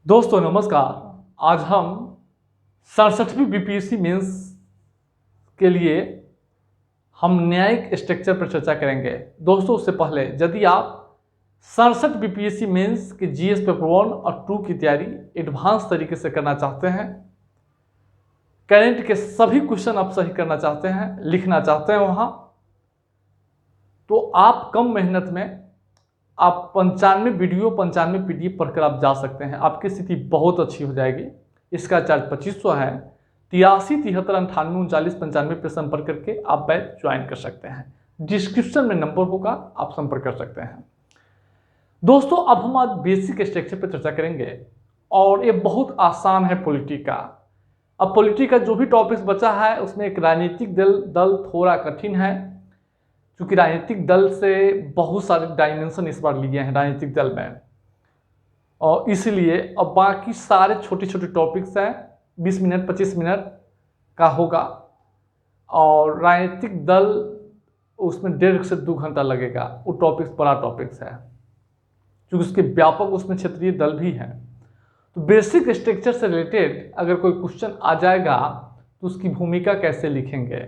दोस्तों नमस्कार। आज हम 67वीं बीपीएससी मेंस के लिए हम न्यायिक स्ट्रक्चर पर चर्चा करेंगे। दोस्तों उससे पहले यदि आप 67 बीपीएससी मेंस के जीएस पेपर 1 और 2 की तैयारी एडवांस तरीके से करना चाहते हैं, करंट के सभी क्वेश्चन आप सही करना चाहते हैं, लिखना चाहते हैं वहाँ, तो आप कम मेहनत में आप 95 वीडियो 95 पीडीएफ पढ़कर आप जा सकते हैं। आपकी स्थिति बहुत अच्छी हो जाएगी। इसका चार्ज 2500 है। 83 73 98 39 95 पर संपर्क करके आप बैच ज्वाइन कर सकते हैं। डिस्क्रिप्शन में नंबर होगा, आप संपर्क कर सकते हैं। दोस्तों अब हम आज बेसिक स्ट्रक्चर पर चर्चा करेंगे और ये बहुत आसान है पॉलिटी का। अब पॉलिटी का जो भी टॉपिक्स बचा है उसमें एक राजनीतिक दल थोड़ा कठिन है, क्योंकि राजनीतिक दल से बहुत सारे डायमेंशन इस बार लिए हैं राजनीतिक दल में, और इसलिए अब बाकी सारे छोटे छोटे टॉपिक्स हैं 20 मिनट 25 मिनट का होगा, और राजनीतिक दल उसमें 1.5 से 2 घंटा लगेगा। वो टॉपिक्स बड़ा टॉपिक्स है क्योंकि उसके व्यापक उसमें क्षेत्रीय दल भी हैं। तो बेसिक स्ट्रक्चर से रिलेटेड अगर कोई क्वेश्चन आ जाएगा तो उसकी भूमिका कैसे लिखेंगे।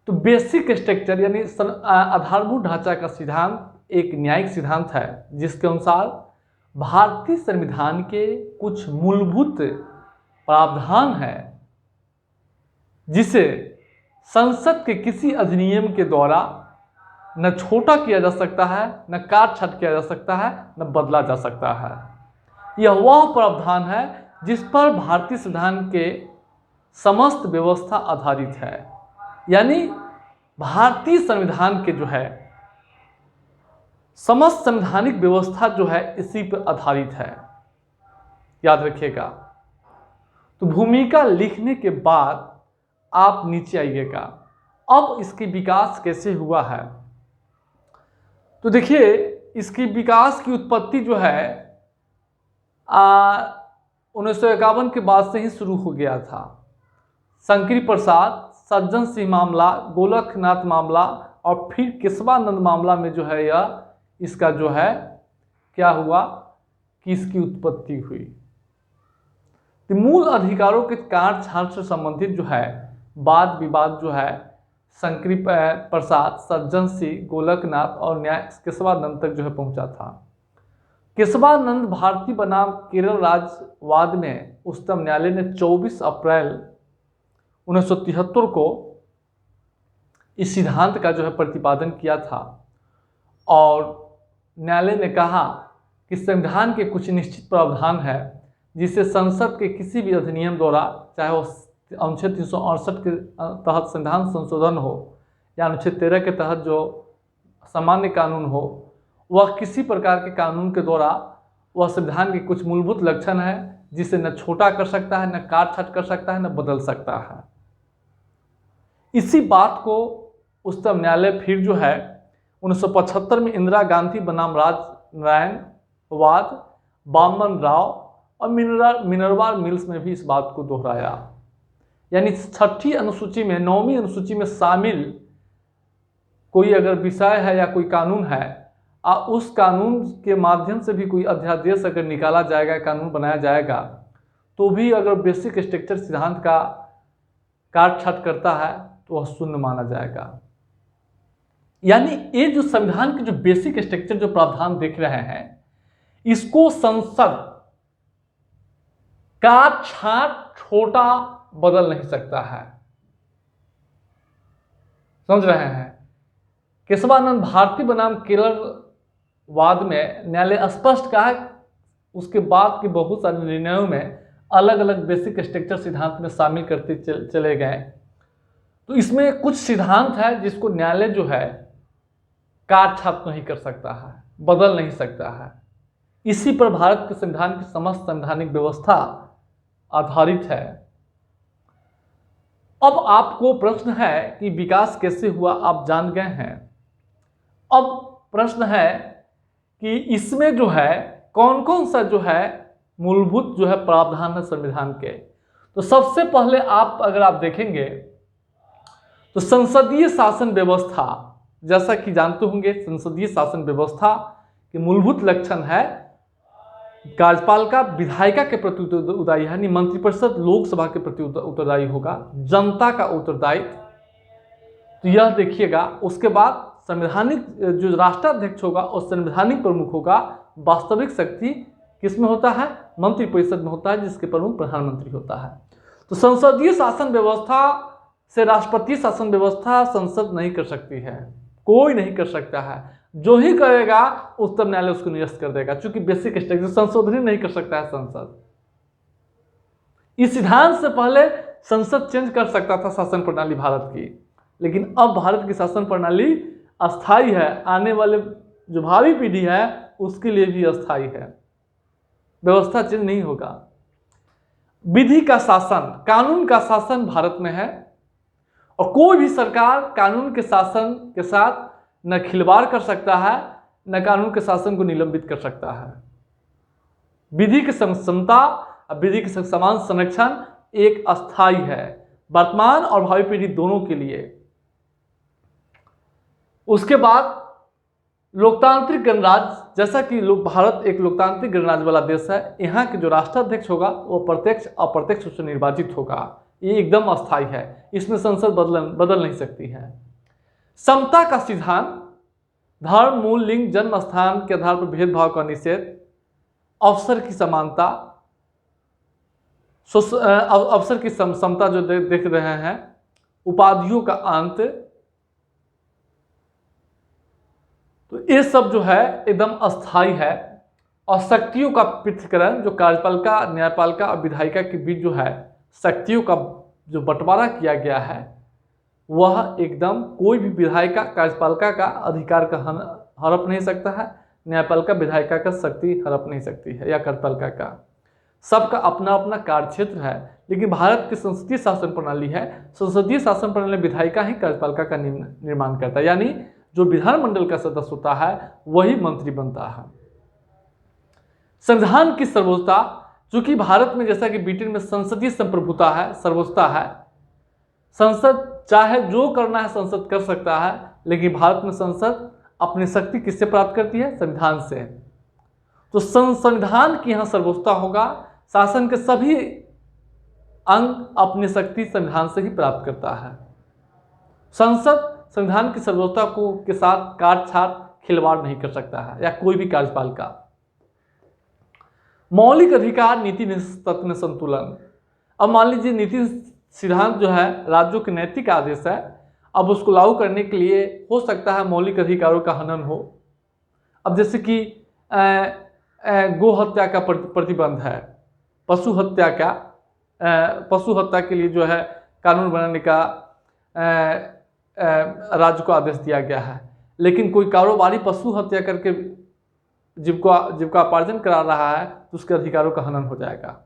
तो बेसिक स्ट्रक्चर यानी आधारभूत ढांचा का सिद्धांत एक न्यायिक सिद्धांत है जिसके अनुसार भारतीय संविधान के कुछ मूलभूत प्रावधान है जिसे संसद के किसी अधिनियम के द्वारा न छोटा किया जा सकता है, न काट छाट किया जा सकता है, न बदला जा सकता है। यह वह प्रावधान है जिस पर भारतीय संविधान के समस्त व्यवस्था आधारित है। यानी भारतीय संविधान के जो है समस्त संवैधानिक व्यवस्था जो है इसी पर आधारित है, याद रखिएगा। तो भूमिका लिखने के बाद आप नीचे आइएगा। अब इसके विकास कैसे हुआ है, तो देखिए इसकी विकास की उत्पत्ति जो है 1951 के बाद से ही शुरू हो गया था। शंकरी प्रसाद, सज्जन सिंह मामला, गोलकनाथ मामला और फिर केशवानंद मामला में जो है यह इसका जो है क्या हुआ कि इसकी उत्पत्ति हुई। तो मूल अधिकारों के काट छाट से संबंधित जो है वाद विवाद जो है शंकरी प्रसाद, सज्जन सिंह, गोलकनाथ और न्याय केशवानंद तक जो है पहुंचा था। केशवानंद भारतीय बनाम केरल राज्यवाद में उच्चतम न्यायालय ने 24 अप्रैल 1973 को इस सिद्धांत का जो है प्रतिपादन किया था, और न्यायालय ने कहा कि संविधान के कुछ निश्चित प्रावधान है जिसे संसद के किसी भी अधिनियम द्वारा, चाहे वो अनुच्छेद 368 के तहत संविधान संशोधन हो या अनुच्छेद 13 के तहत जो सामान्य कानून हो, वह किसी प्रकार के कानून के द्वारा वह संविधान के कुछ मूलभूत लक्षण है जिसे न छोटा कर सकता है, न काट छाट कर सकता है, न बदल सकता है। इसी बात को उच्चतम न्यायालय फिर जो है 1975 में इंदिरा गांधी बनाम राजनारायण वाद, बामन राव और मिनर्वा मिल्स में भी इस बात को दोहराया। यानी 6ठी अनुसूची में 9वीं अनुसूची में शामिल कोई अगर विषय है या कोई कानून है, उस कानून के माध्यम से भी कोई अध्यादेश अगर निकाला जाएगा, कानून बनाया जाएगा, तो भी अगर बेसिक स्ट्रक्चर सिद्धांत का काट छाट करता है तो वह शून्य माना जाएगा। यानी ये जो संविधान के जो बेसिक स्ट्रक्चर जो प्रावधान देख रहे हैं, इसको संसद काट छाट छोटा बदल नहीं सकता है। समझ रहे हैं। केशवानंद भारतीय बनाम केरल वाद में न्यायालय स्पष्ट कहा, उसके बाद के बहुत सारे निर्णयों में अलग अलग बेसिक स्ट्रक्चर सिद्धांत में शामिल करते चले गए। तो इसमें कुछ सिद्धांत है जिसको न्यायालय जो है काट छाट नहीं कर सकता है, बदल नहीं सकता है। इसी पर भारत के संविधान की समस्त संवैधानिक व्यवस्था आधारित है। अब आपको प्रश्न है कि विकास कैसे हुआ, आप जान गए हैं। अब प्रश्न है कि इसमें जो है कौन कौन सा जो है मूलभूत जो है प्रावधान है संविधान के। तो सबसे पहले आप अगर आप देखेंगे तो संसदीय शासन व्यवस्था, जैसा कि जानते होंगे संसदीय शासन व्यवस्था के मूलभूत लक्षण है कार्यपालिका विधायिका के प्रति उत्तरदायी है, यानी मंत्रिपरिषद लोकसभा के प्रति उत्तरदायी होगा, जनता का उत्तरदायित्व। तो यह देखिएगा। उसके बाद संवैधानिक जो राष्ट्राध्यक्ष होगा और संवैधानिक प्रमुख होगा, वास्तविक शक्ति किसमें होता है? मंत्रिपरिषद में होता है, जिसके प्रमुख प्रधानमंत्री होता है। तो संसदीय शासन व्यवस्था से राष्ट्रपति शासन व्यवस्था संसद नहीं कर सकती है, कोई नहीं कर सकता है। जो ही करेगा उच्चतम न्यायालय उसको निरस्त कर देगा, क्योंकि बेसिक स्ट्रक्चर संशोधन ही नहीं कर सकता है संसद। इस सिद्धांत से पहले संसद चेंज कर सकता था शासन प्रणाली भारत की, लेकिन अब भारत की शासन प्रणाली अस्थायी है, आने वाले जो भावी पीढ़ी है उसके लिए भी अस्थायी है, व्यवस्था चेंज नहीं होगा। विधि का शासन, कानून का शासन भारत में है, और कोई भी सरकार कानून के शासन के साथ न खिलवाड़ कर सकता है, न कानून के शासन को निलंबित कर सकता है। विधि की समता, विधि के समान संरक्षण एक अस्थायी है, वर्तमान और भावी पीढ़ी दोनों के लिए। उसके बाद लोकतांत्रिक गणराज्य, जैसा कि भारत एक लोकतांत्रिक गणराज्य वाला देश है, यहाँ के जो राष्ट्राध्यक्ष होगा वो प्रत्यक्ष अप्रत्यक्ष रूप से निर्वाचित होगा, ये एकदम अस्थायी है, इसमें संसद बदल नहीं सकती है। समता का सिद्धांत, धर्म, मूल, लिंग, जन्म स्थान के आधार पर भेदभाव का निषेध, अवसर की समानता, अवसर की समता जो देख रहे हैं, उपाधियों का अंत, तो ये सब जो है एकदम अस्थायी है। और शक्तियों का पृथक्करण, जो कार्यपालिका, न्यायपालिका और विधायिका के बीच जो है शक्तियों का जो बंटवारा किया गया है, वह एकदम कोई भी विधायिका कार्यपालिका का अधिकार का हड़प नहीं सकता है, न्यायपालिका विधायिका का शक्ति हड़प नहीं सकती है, या कार्यपालिका का। सबका अपना अपना कार्यक्षेत्र है, लेकिन भारत की संसदीय शासन प्रणाली है, संसदीय शासन प्रणाली विधायिका ही कार्यपालिका का निर्माण करता है, यानी जो विधानमंडल का सदस्य होता है वही मंत्री बनता है। संविधान की सर्वोच्चता, चूंकि भारत में जैसा कि ब्रिटेन में संसदीय संप्रभुता है, सर्वोच्चता है, संसद चाहे जो करना है संसद कर सकता है, लेकिन भारत में संसद अपनी शक्ति किससे प्राप्त करती है? संविधान से। तो संविधान की यहाँ सर्वोच्चता होगा, शासन के सभी अंग अपनी शक्ति संविधान से ही प्राप्त करता है। संसद संविधान की सर्वोच्चता को के साथ काट-छाट खिलवाड़ नहीं कर सकता है, या कोई भी कार्यपालिका। मौलिक अधिकार, नीति तत्व में संतुलन। अब मान लीजिए नीति सिद्धांत जो है राज्यों के नैतिक आदेश है, अब उसको लागू करने के लिए हो सकता है मौलिक अधिकारों का हनन हो। अब जैसे कि गो हत्या का प्रतिबंध है, पशु हत्या के लिए जो है कानून बनाने का राज्य को आदेश दिया गया है, लेकिन कोई कारोबारी पशु हत्या करके जीविकोपार्जन करा रहा है तो उसके अधिकारों का हनन हो जाएगा।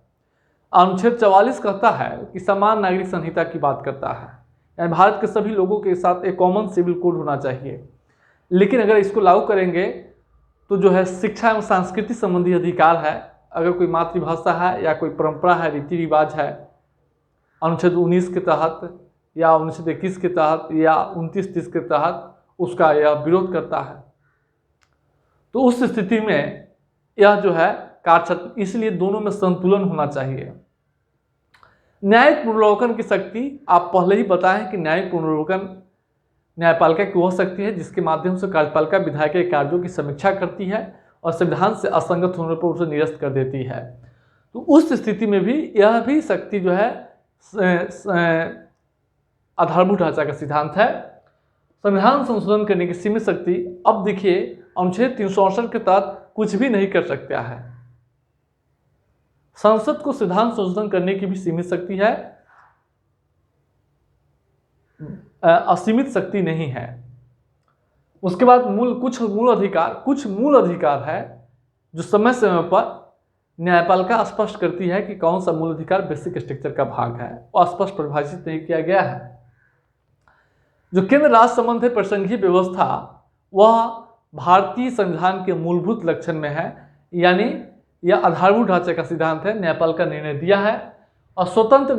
अनुच्छेद 44 कहता है कि समान नागरिक संहिता की बात करता है, यानी भारत के सभी लोगों के साथ एक कॉमन सिविल कोड होना चाहिए। लेकिन अगर इसको लागू करेंगे तो जो है शिक्षा एवं संस्कृति संबंधी अधिकार है, अगर कोई मातृभाषा है या कोई परंपरा है, रीति रिवाज है, अनुच्छेद 19 के तहत या अनुच्छेद 21 के तहत या 29-30 के तहत उसका यह विरोध करता है, तो उस स्थिति में यह जो है कार्य, इसलिए दोनों में संतुलन होना चाहिए। न्यायिक पुनर्वलोकन की शक्ति, आप पहले ही बताएं कि न्यायिक पुनर्वलोकन न्यायपालिका की वह शक्ति है जिसके माध्यम से कार्यपालिका विधायिका के कार्यों की समीक्षा करती है और संविधान से असंगत होने पर उसे निरस्त कर देती है। तो उस स्थिति में भी यह भी शक्ति जो है आधारभूत ढांचा का सिद्धांत है। संविधान संशोधन करने की सीमित शक्ति, अब देखिए अनुच्छेद 368 के तहत कुछ भी नहीं कर सकता है। संसद को संविधान संशोधन करने की भी सीमित शक्ति है, असीमित शक्ति नहीं है। उसके बाद कुछ मूल अधिकार है जो समय समय पर न्यायपालिका स्पष्ट करती है कि कौन सा मूल अधिकार बेसिक स्ट्रक्चर का भाग है, और स्पष्ट परिभाषित नहीं किया गया है। जो केंद्र राज्य संबंध है प्रसंघीय व्यवस्था, वह भारतीय संविधान के मूलभूत लक्षण में है, यानी यह आधारभूत ढांचे का सिद्धांत है। न्यायपालिका निर्णय दिया है और स्वतंत्र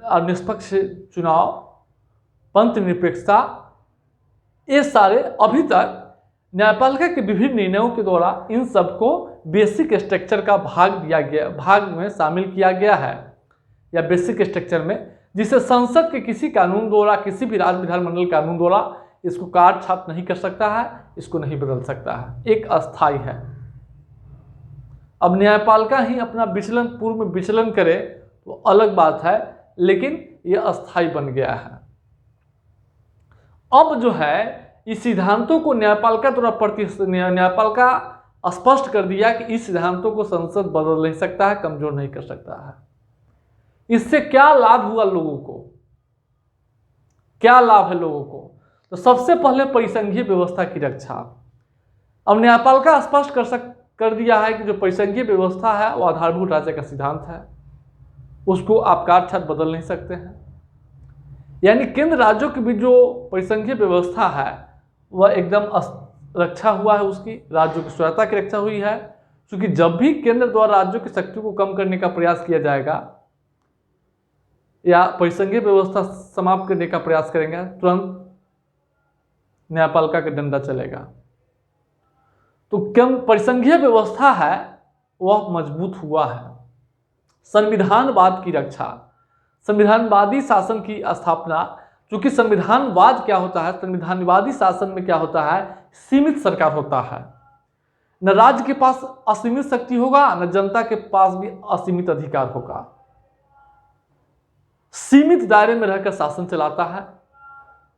और निष्पक्ष चुनाव, पंथ निरपेक्षता, ये सारे अभी तक न्यायपालिका के विभिन्न निर्णयों के द्वारा इन सबको बेसिक स्ट्रक्चर का भाग में शामिल किया गया है, या बेसिक स्ट्रक्चर में, जिसे संसद के किसी कानून द्वारा, किसी भी राज्य विधानमंडल कानून द्वारा इसको काट छाट नहीं कर सकता है, इसको नहीं बदल सकता है, एक अस्थाई है। अब न्यायपालिका ही अपना विचलन, पूर्व में विचलन करे तो अलग बात है, लेकिन यह अस्थाई बन गया है। अब जो है इस सिद्धांतों को न्यायपालिका द्वारा न्यायपालिका स्पष्ट कर दिया कि इस सिद्धांतों को संसद बदल नहीं सकता है, कमजोर नहीं कर सकता है। इससे क्या लाभ हुआ लोगों को, क्या लाभ है लोगों को? तो सबसे पहले परिसंघीय व्यवस्था की रक्षा। अब न्यायपालिका स्पष्ट कर दिया है कि जो परिसंघीय व्यवस्था है वो आधारभूत राज्य का सिद्धांत है, उसको आप काट छाट बदल नहीं सकते हैं। यानी केंद्र राज्यों के बीच जो परिसंघीय व्यवस्था है वह एकदम रक्षा हुआ है, उसकी राज्यों की स्वायत्तता की रक्षा हुई है। क्योंकि जब भी केंद्र द्वारा राज्यों की शक्ति को कम करने का प्रयास किया जाएगा या परिसंघीय व्यवस्था समाप्त करने का प्रयास करेंगे, तुरंत न्यायपालिका का डंडा चलेगा। तो परिसंघीय व्यवस्था है वह मजबूत हुआ है। संविधानवाद की रक्षा, संविधानवादी शासन की स्थापना। क्योंकि संविधानवाद क्या होता है, संविधानवादी शासन में क्या होता है, सीमित सरकार होता है। न राज्य के पास असीमित शक्ति होगा, न जनता के पास भी असीमित अधिकार होगा। सीमित दायरे में रहकर शासन चलाता है,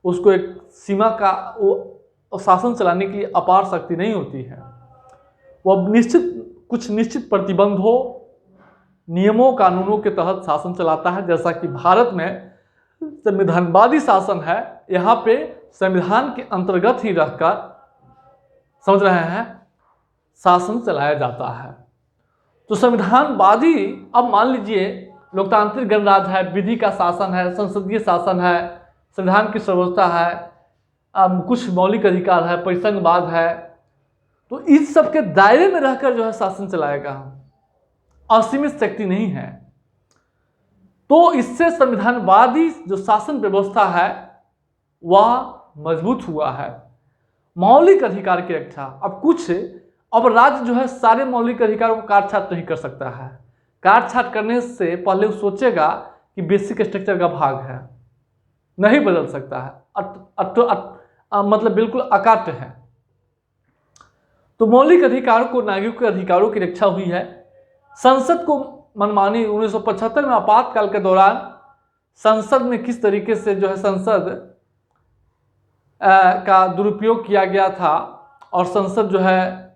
उसको एक सीमा का वो शासन चलाने के लिए अपार शक्ति नहीं होती है। वह कुछ निश्चित प्रतिबंधों, नियमों, कानूनों के तहत शासन चलाता है। जैसा कि भारत में संविधानवादी शासन है, यहाँ पे संविधान के अंतर्गत ही रहकर, समझ रहे हैं, शासन चलाया जाता है। तो संविधानवादी, अब मान लीजिए लोकतांत्रिक गणराज्य है, विधि का शासन है, संसदीय शासन है, संविधान की सर्वोच्चता है, कुछ मौलिक अधिकार है, परिसंघवाद है, तो इस सब के दायरे में रहकर जो है शासन चलाएगा, असीमित शक्ति नहीं है। तो इससे संविधानवादी जो शासन व्यवस्था है वह मजबूत हुआ है। मौलिक अधिकार की रक्षा। अब राज्य जो है सारे मौलिक अधिकारों को काट छाट नहीं कर सकता है। काट छाट करने से पहले वो सोचेगा कि बेसिक स्ट्रक्चर का भाग है, नहीं बदल सकता है, मतलब बिल्कुल अकाट्य है। तो मौलिक अधिकारों को, नागरिकों के अधिकारों की रक्षा हुई है। संसद को मनमानी 1975 में आपातकाल के दौरान संसद में किस तरीके से जो है संसद का दुरुपयोग किया गया था, और संसद जो है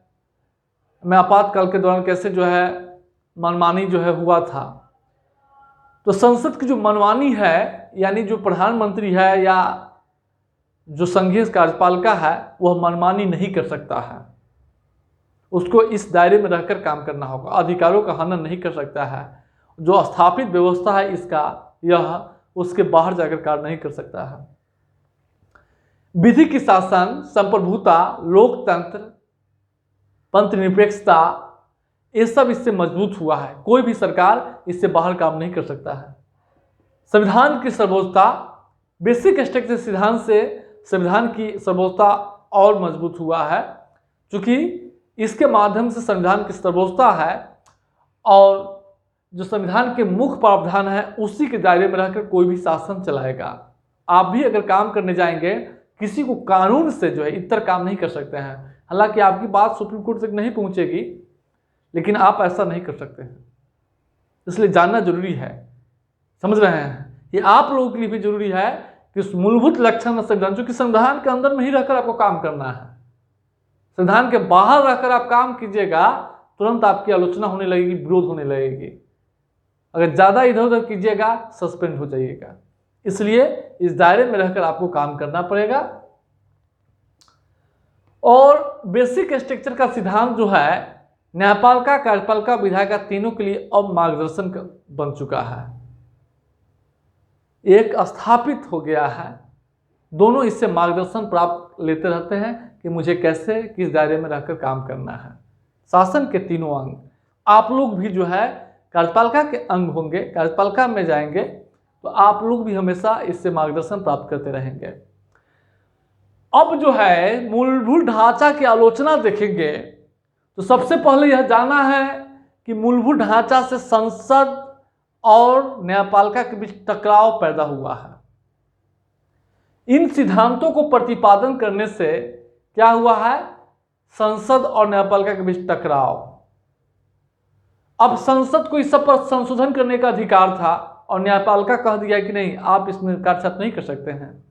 में आपातकाल के दौरान कैसे जो है मनमानी जो है हुआ था। तो संसद की जो मनमानी है, यानी जो प्रधानमंत्री है या जो संघीय कार्यपालिका है, वह मनमानी नहीं कर सकता है। उसको इस दायरे में रहकर काम करना होगा, अधिकारों का हनन नहीं कर सकता है। जो स्थापित व्यवस्था है इसका, यह उसके बाहर जाकर कार्य नहीं कर सकता है। विधि की शासन, संप्रभुता, लोकतंत्र, पंथनिरपेक्षता, ये सब इससे मजबूत हुआ है। कोई भी सरकार इससे बाहर काम नहीं कर सकता है। संविधान की सर्वोच्चता, बेसिक स्ट्रक्चर सिद्धांत से संविधान की सर्वोच्चता और मजबूत हुआ है, क्योंकि इसके माध्यम से संविधान की सर्वोच्चता है और जो संविधान के मुख्य प्रावधान है उसी के दायरे में रहकर कोई भी शासन चलाएगा। आप भी अगर काम करने जाएंगे, किसी को कानून से जो है इतर काम नहीं कर सकते हैं। हालांकि आपकी बात सुप्रीम कोर्ट तक नहीं पहुंचेगी, लेकिन आप ऐसा नहीं कर सकते हैं। इसलिए जानना जरूरी है, समझ रहे हैं। ये आप लोगों के लिए भी जरूरी है कि उस मूलभूत लक्षण संविधान, जो कि संविधान के अंदर में ही रहकर आपको काम करना है। संविधान के बाहर रहकर आप काम कीजिएगा, तुरंत आपकी आलोचना होने लगेगी, विरोध होने लगेगी। अगर ज़्यादा इधर उधर कीजिएगा, सस्पेंड हो जाइएगा। इसलिए इस दायरे में रहकर आपको काम करना पड़ेगा। और बेसिक स्ट्रक्चर का सिद्धांत जो है न्यायपालिका, कार्यपालिका, विधायिका तीनों के लिए अब मार्गदर्शन बन चुका है, एक स्थापित हो गया है। दोनों इससे मार्गदर्शन प्राप्त लेते रहते हैं कि मुझे कैसे, किस दायरे में रहकर काम करना है। शासन के तीनों अंग, आप लोग भी जो है कार्यपालिका के अंग होंगे, कार्यपालिका में जाएंगे तो आप लोग भी हमेशा इससे मार्गदर्शन प्राप्त करते रहेंगे। अब जो है मूलभूत ढांचा की आलोचना देखेंगे तो सबसे पहले यह जाना है कि मूलभूत ढांचा से संसद और न्यायपालिका के बीच टकराव पैदा हुआ है। इन सिद्धांतों को प्रतिपादन करने से क्या हुआ है? संसद और न्यायपालिका के बीच टकराव। अब संसद को इस सब पर संशोधन करने का अधिकार था और न्यायपालिका कह दिया कि नहीं, आप इसमें काटछाट नहीं कर सकते हैं,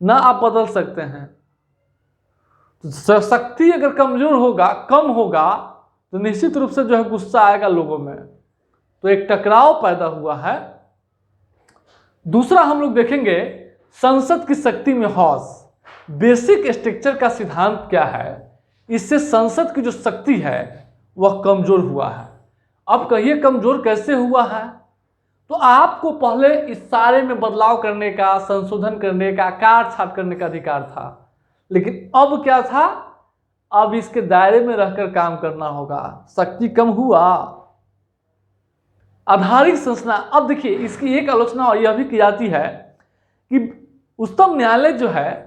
ना आप बदल सकते हैं। तो शक्ति अगर कमजोर होगा, कम होगा, तो निश्चित रूप से जो है गुस्सा आएगा लोगों में। तो एक टकराव पैदा हुआ है। दूसरा हम लोग देखेंगे संसद की शक्ति में हौस। बेसिक स्ट्रक्चर का सिद्धांत क्या है? इससे संसद की जो शक्ति है वह कमजोर हुआ है। अब कहिए कमजोर कैसे हुआ है? तो आपको पहले इस सारे में बदलाव करने का, संशोधन करने का, काट छाट करने का अधिकार था, लेकिन अब क्या था? अब इसके दायरे में रहकर काम करना होगा। शक्ति कम हुआ। आधारिक संरचना, अब देखिए इसकी एक आलोचना और यह भी की जाती है कि उच्चतम न्यायालय जो है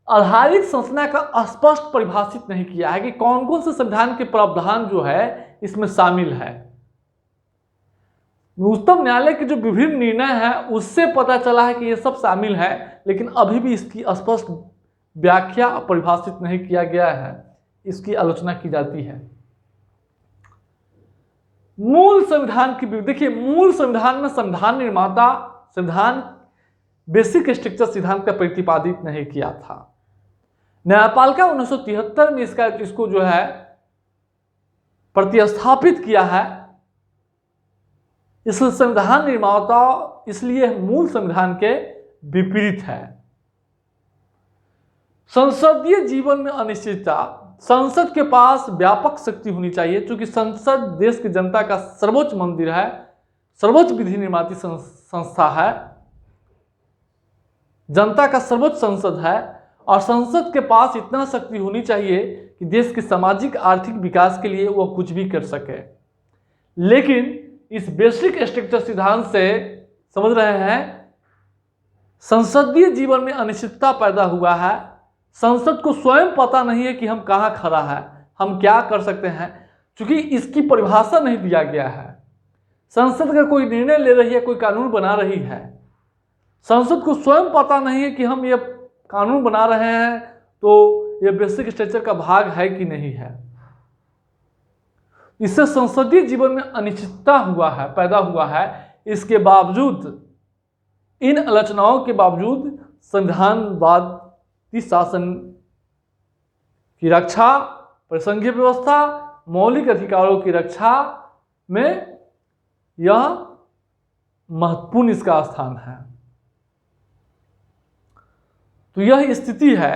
आधारिक संरचना का स्पष्ट परिभाषित नहीं किया है कि कौन कौन से संविधान के प्रावधान जो है इसमें शामिल है। उच्चतम न्यायालय के जो विभिन्न निर्णय हैं उससे पता चला है कि ये सब शामिल है, लेकिन अभी भी इसकी स्पष्ट व्याख्या परिभाषित नहीं किया गया है। इसकी आलोचना की जाती है। मूल संविधान की, देखिए मूल संविधान में संविधान निर्माता संविधान बेसिक स्ट्रक्चर सिद्धांत का प्रतिपादित नहीं किया था। न्यायपालिका 1973 में इसको जो है प्रतिस्थापित किया है। इस संविधान निर्माता इसलिए मूल संविधान के विपरीत है। संसदीय जीवन में अनिश्चितता। संसद के पास व्यापक शक्ति होनी चाहिए, क्योंकि संसद देश की जनता का सर्वोच्च मंदिर है, सर्वोच्च विधि निर्माती संस्था है, जनता का सर्वोच्च संसद है। और संसद के पास इतना शक्ति होनी चाहिए कि देश के सामाजिक आर्थिक विकास के लिए वह कुछ भी कर सके। लेकिन इस बेसिक स्ट्रक्चर सिद्धांत से समझ रहे हैं, संसदीय जीवन में अनिश्चितता पैदा हुआ है। संसद को स्वयं पता नहीं है कि हम कहाँ खड़ा है, हम क्या कर सकते हैं, क्योंकि इसकी परिभाषा नहीं दिया गया है। संसद अगर कोई निर्णय ले रही है, कोई कानून बना रही है, संसद को स्वयं पता नहीं है कि हम ये कानून बना रहे हैं तो ये बेसिक स्ट्रक्चर का भाग है कि नहीं है। इससे संसदीय जीवन में अनिश्चितता पैदा हुआ है। इसके बावजूद, इन आलोचनाओं के बावजूद संविधानवादी शासन की रक्षा, परिसंघीय व्यवस्था, मौलिक अधिकारों की रक्षा में यह महत्वपूर्ण इसका स्थान है। तो यह स्थिति है।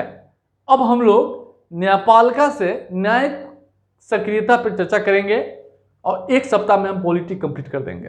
अब हम लोग न्यायपालिका से न्यायिक सक्रियता पर चर्चा करेंगे और एक सप्ताह में हम पॉलिटी कंप्लीट कर देंगे।